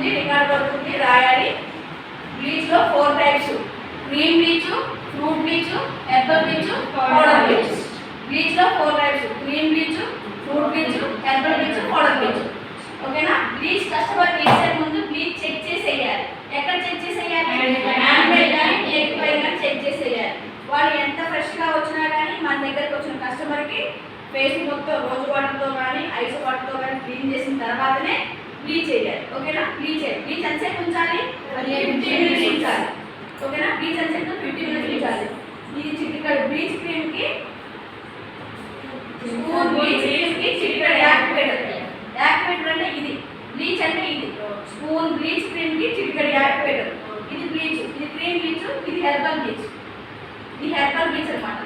పడుతుంది, రికార్డ్ పడుతుంది, రాయాలి. బ్లీచ్లో 4 types: green bleach, fruit bleach, herbal bleach, powder bleach. బ్లీచ్లో 4 types: green bleach, fruit bleach, herbal bleach, powder bleach. ఓకేనా? Bleach customer చేసే ముందు బ్లీచ్ చెక్ చేసేయాలి. ఎక్కడ చెక్ చేసేయాలి? హ్యాండ్ మీద కానీ నెక్ పైన కానీ చెక్ చేసేయాలి. వాళ్ళు ఎంత ఫ్రెష్గా వచ్చినా కానీ మన దగ్గరకు వచ్చిన కస్టమర్కి ఫేస్ మొత్తం రోజు వాటర్తో కానీ ఐస్ వాటర్తో కానీ క్లీన్ చేసిన తర్వాతనే బ్లీచ్ చేయాలి. ఓకేనా? బ్లీచ్ ఎంతసేపు ఉంచాలి? 15 మినిట్స్ ఉంచాలి. ఓకేనా? బ్లీచ్ ఎంతసేపు? 15 మినిట్స్ ఉంచాలి. ఇది చిటికెడు బ్లీచ్ క్రీమ్కి, స్పూన్ బ్లీచ్ క్రీమ్కి చిటికెడు యాక్టివేటర్. యాక్టివేటర్ అంటే ఇది, బ్లీచ్ అంటే ఇది. స్పూన్ బ్లీచ్ క్రీమ్కి చిటికెడు యాక్టివేటర్. ఇది బ్లీచ్, ఇది క్రీమ్ బ్లీచ్, ఇది హెర్బల్ బ్లీచ్. ఇది హెర్బల్ బ్లీచ్ అనమాట.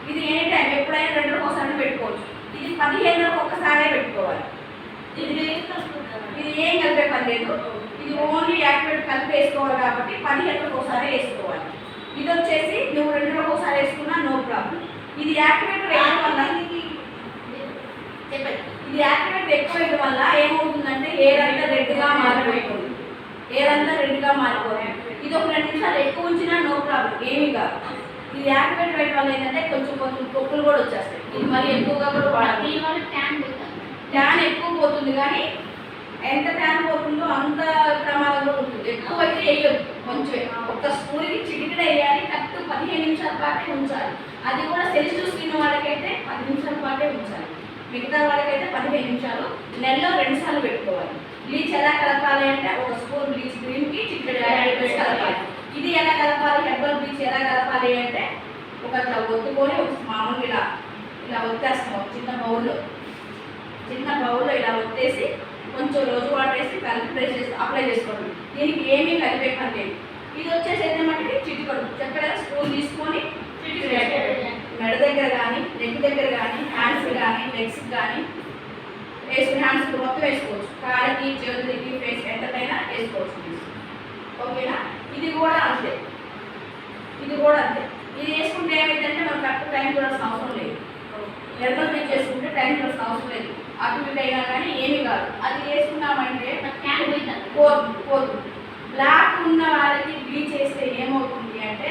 ఇది ఎనీ టైం ఎప్పుడైనా 2 రోజులకు ఒకసారి పెట్టుకోవచ్చు. ఇది 15 రోజులకు ఒక్కసారే పెట్టుకోవాలి. ఇది ఏం కలిపే పని లేదు. ఇది ఓన్లీ యాక్టివేట్ కలిపి వేసుకోవాలి కాబట్టి 15 రోజులకు ఒకసారి వేసుకోవాలి. ఇది వచ్చేసి నువ్వు 2 రోజులకు ఒకసారి వేసుకున్నా నో ప్రాబ్లం. ఇది యాక్టివేటర్ వేయడం వల్ల ఇది యాక్టివేట్ ఎక్కువ వేయడం వల్ల ఏమవుతుందంటే హెయిర్ అంతా రెడ్గా మారిపోతుంది. హెయిర్ అంతా రెడ్గా మారిపోతుంది. ఇది ఒక 2 నిమిషాలు ఎక్కువ ఉంచినా నో ప్రాబ్లం, ఏమీ కాదు. ఇది యాక్టివేట్ వేయడం వల్ల ఏంటంటే కొంచెం పొక్కులు కూడా వచ్చేస్తాయి. ఇది మరి ఎక్కువగా కూడా వాడాలి. ట్యాన్ ఎక్కువ పోతుంది, కానీ ఎంత ట్యాన్ పోతుందో అంత ప్రమాదం కూడా ఉంటుంది. ఎక్కువ అయితే వేయొద్దు, కొంచెం ఒక్క స్పూన్కి చిటికెడ వేయాలి. కరెక్ట్ 15 నిమిషాల పాటే ఉంచాలి. అది కూడా సెన్సిటివ్ స్కిన్ వాళ్ళకైతే 10 నిమిషాల పాటే ఉంచాలి. మిగతా వాళ్ళకైతే 15 నిమిషాలు. నెలలో 2 సార్లు పెట్టుకోవాలి. బ్లీచ్ ఎలా కలపాలి అంటే ఒక స్పూన్ బ్లీచ్ క్రీమ్కి చిటికెడ కలపాలి. ఇది ఎలా కలపాలి? హెర్బల్ బ్లీచ్ ఎలా కలపాలి అంటే ఒక ఇట్లా ఒత్తుకొని ఒక మామూలుగా ఇలా ఒత్తేస్తాం. చిన్న బౌల్లో ఇలా ఒత్తేసి కొంచెం రోజు వాటర్ వేసి కలిపి ప్రెస్ చేసి అప్లై చేసుకోండి. దీనికి ఏమీ కలిపే పని లేదు. ఇది వచ్చేసి ఏంటంటే చిటికడు చక్కెర స్పూన్ తీసుకొని మెడ దగ్గర కానీ నెక్ దగ్గర కానీ హ్యాండ్స్ కానీ లెగ్స్ కానీ వేసుకుని హ్యాండ్స్ మొత్తం వేసుకోవచ్చు. కాళ్ళకి చేతులకి ఫేస్ ఎంతకైనా వేసుకోవచ్చు. ఓకేనా? ఇది కూడా అంతే. ఇది వేసుకుంటే ఏమైందంటే మనం కరెక్ట్ టైం చూడాల్సిన అవసరం లేదు. హెర్బల్ బ్లీచ్ చేసుకుంటే టైం చూడాల్సిన అవసరం లేదు. అటు ఇటు అయినా కానీ ఏమీ కాదు. అది వేసుకున్నామంటే పోతుంది. బ్లాక్ ఉన్న వాళ్ళకి బ్లీచ్ చేస్తే ఏమవుతుంది అంటే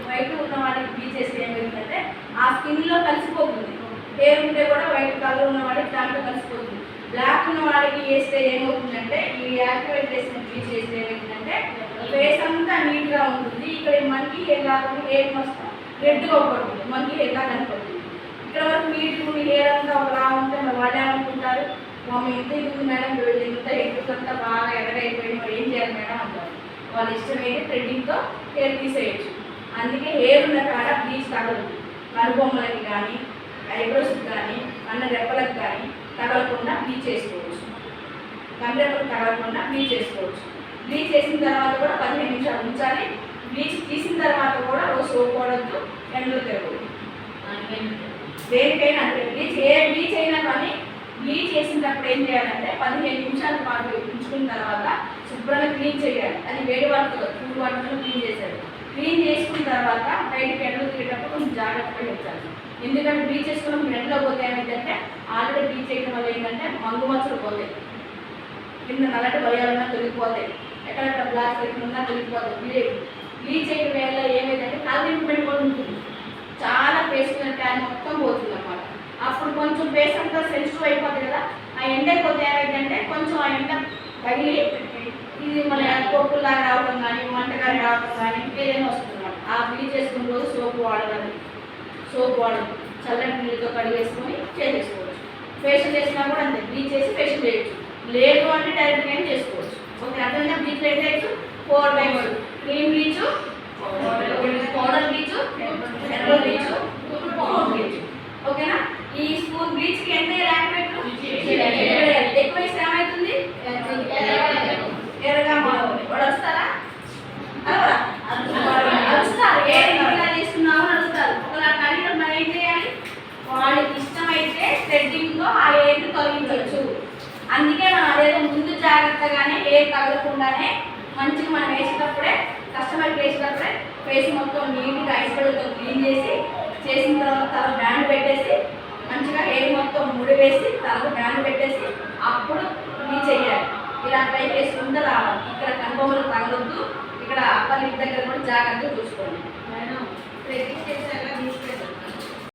వైట్ ఉన్న వాళ్ళకి బ్లీచ్ చేస్తే ఏమవుతుందంటే ఆ స్కిన్లో కలిసిపోతుంది. హెయిర్ ఉంటే కూడా వైట్ కలర్ ఉన్న వాళ్ళకి దాంట్లో కలిసిపోతుంది. బ్లాక్ ఉన్న వాళ్ళకి వేస్తే ఏమవుతుందంటే ఈ యాక్టివేట్ చేసిన బ్లీచ్ చేస్తే ఏమవుతుందంటే ఫేస్ అంతా నీట్గా ఉంటుంది. ఇక్కడ మనకి హెయిర్ లాగా హెయిర్ మొత్తం రెడ్గా పడుతుంది. మనకి హెయిర్ లాగా కనపడుతుంది. ఇక్కడ వరకు నీట్గా హెయిర్ అంతా ఒకలా ఉంటే మరి వాళ్ళు ఏమనుకుంటారు, మమ్మీ ఎంత ఇది ఉంది మేడం, ఎంత హెయిర్ అంతా బాగా ఎర్రగైపోయింది, మరి ఏం చేయాలి మేడం అంటారు. వాళ్ళ ఇష్టమైతే థ్రెడ్డింగ్తో హెయిర్ తీసేయచ్చు. అందుకే హెయిర్ ఉన్న కాడ బ్లీచ్ తగలదు. కనుబొమ్మలకి కానీ ఐబ్రోస్కి కానీ కన్న రెప్పలకు కానీ తగలకుండా బ్లీచ్ చేసుకోవచ్చు. కన్న రెప్పలకు తగలకుండా బ్లీచ్ చేసుకోవచ్చు. బ్లీచ్ చేసిన తర్వాత కూడా 15 నిమిషాలు ఉంచాలి. బ్లీచ్ తీసిన తర్వాత కూడా రోజు సోప్ వాడద్దు, ఎండలో తిరగదు. దేనికైనా అంటే బ్లీచ్ అయినా కానీ బ్లీచ్ చేసినప్పుడు ఏం చేయాలంటే 15 నిమిషాల పాటు ఉంచుకున్న తర్వాత శుభ్రంగా క్లీన్ చేయాలి. అది వేడి వాటర్తో కూల్ వాటర్తో క్లీన్ చేశారు. క్లీన్ చేసుకున్న తర్వాత బయటకు ఎండలో తిరిగేటప్పుడు కొంచెం జాగ్రత్తగా ఉంచాలి. ఎందుకంటే బ్లీచ్ చేసుకున్నప్పుడు ఎండలో పోతే ఏమైందంటే ఆల్రెడీ బ్లీచ్ చేయడం వల్ల ఏంటంటే మంగు మచ్చలు పోతాయి, కింద నల్లటి వలయాలన్నా తొలిగిపోతాయి, ఎక్కడెక్కడ బ్లాక్ పెట్టుకున్నా తొలిగిపోతాయి. బ్లీచ్ చేయడం వల్ల ఏమైందంటే కలర్ ఇంప్రూవ్మెంట్ కూడా ఉంటుంది. చాలా ఫేస్ ట్యాన్ మొత్తం పోతుంది అన్నమాట. అప్పుడు కొంచెం ఫేస్ అంతా సెన్సిటివ్ అయిపోతుంది కదా. ఆ ఎండ పోతే ఏమైందంటే కొంచెం ఆ ఎండ తగిలి ఇది మన పొక్కులాగా రావడం కానీ మంటగా రావడం కానీ ఏదైనా వస్తుంది అన్నమాట. ఆ బ్లీచ్ చేసుకున్న రోజు సోప్ వాడదు, చల్లటి నీళ్ళతో కడిగేసుకొని చేసేసుకోవచ్చు. ఫేషియల్ చేసినా కూడా అంతే, బ్లీచ్ చేసి ఫేషియల్ చేయొచ్చు. లేదు అంటే డైరెక్ట్గా చేసుకోవచ్చు. ఓకే, అర్థంగా బ్లీచ్ అయితే 4 times: cream bleach, powder bleach, herbal bleach, fruit bleach. ఓకేనా? ఈ స్పూన్ బ్లీచ్కి ఎంత యాక్టివేట్ ఎక్కువ ఇస్తే ఏమవుతుంది? ఎర్రగా మారుతుంది. వాడు వస్తారా? అరుస్తారు. ఇలా చేస్తున్నావు అరుస్తారు. ఒకలా కడిగిన మనం ఏం చేయాలి? వాళ్ళకి ఇష్టమైతే థ్రెడ్డింగ్తో ఆ హెయిర్ని తొలగించవచ్చు. అందుకే మనం అదేదో ముందు జాగ్రత్తగానే హెయిర్ తగలకుండానే మంచిగా మనం వేసేటప్పుడే కస్టమర్కి వేసేటప్పుడే ఫేస్ మొత్తం నీట్గా ఐస్ గడ్డతో క్లీన్ చేసిన తర్వాత తల బ్యాండ్ పెట్టేసి మంచిగా హెయిర్ మొత్తం ముడి వేసి తలకు బ్యాండ్ పెట్టేసి అప్పుడు బ్లీచ్ చేయాలి. ఇలా పైకి వేసుకుంటూ రావాలి. ఇక్కడ కనుబొమ్మలు తగలొద్దు. ఇక్కడ అప్పర్ లిప్ దగ్గర కూడా జాగ్రత్తగా చూసుకోండి.